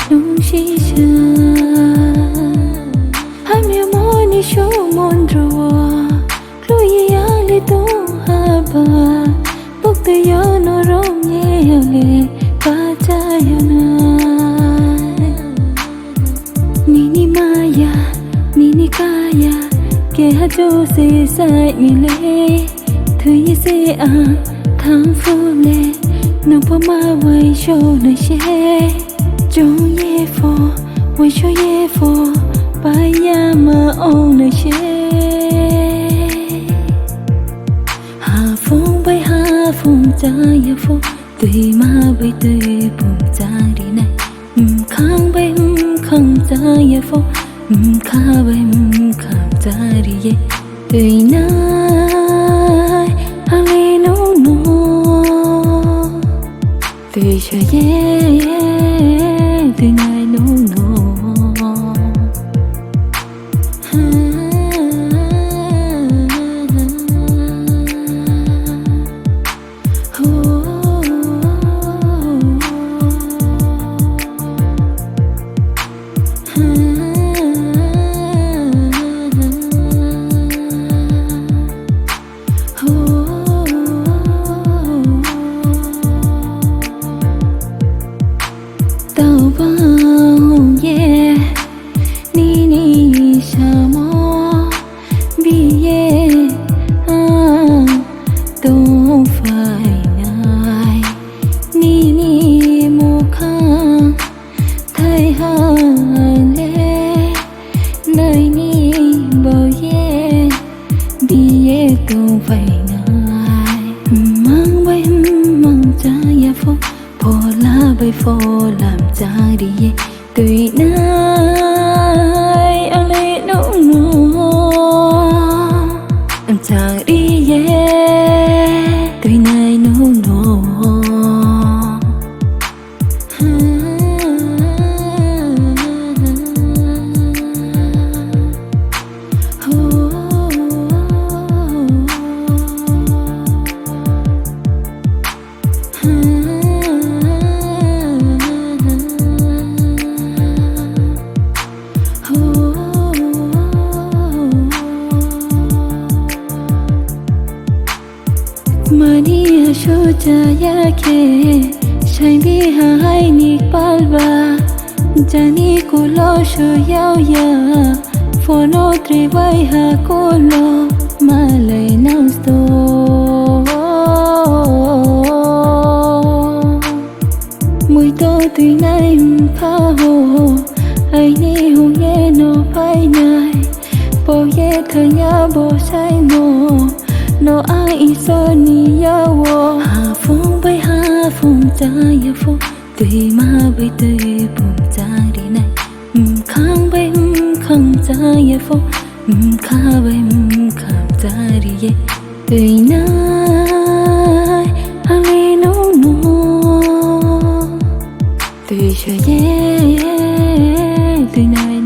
nung shisha hai mẹ môi ni show mon roa lui ya le to haba bốc te yo no rom ye le pa cha yo na ni maya ni kaya ke ha jo se sai mi le thui se a thang fu le no pa ma wai show na she Jong ye for, we show ye for, by yama on the shade. Half on by half on die for, three ma by three boom zadina. Kang by kang die for, ka by kang zadi. Three night, I no no. Three show ye. Thing I don't know. Không phải ngại mang bay mang cha ya phô phô la bay phô làm cha đi tùy nay anh lấy nấu nô em cha đi tùy nay nấu nô Mania show jaya ke shiny hai ni palva jani ko lo show yao ya phono tri vai ha ko lo malai nam sto mùi to tùy nay pha hồ ai ni hùng ye no phai nhai bo ye thơ ya bo sai mo no ai so ni ya wo ha phong bay ha phong cha ya phong tùy ma bay tùy bùm cha đi này khang bay khang cha ya phong kha bay khang cha đi tùy nay ai no no tùy cho ye tùy nay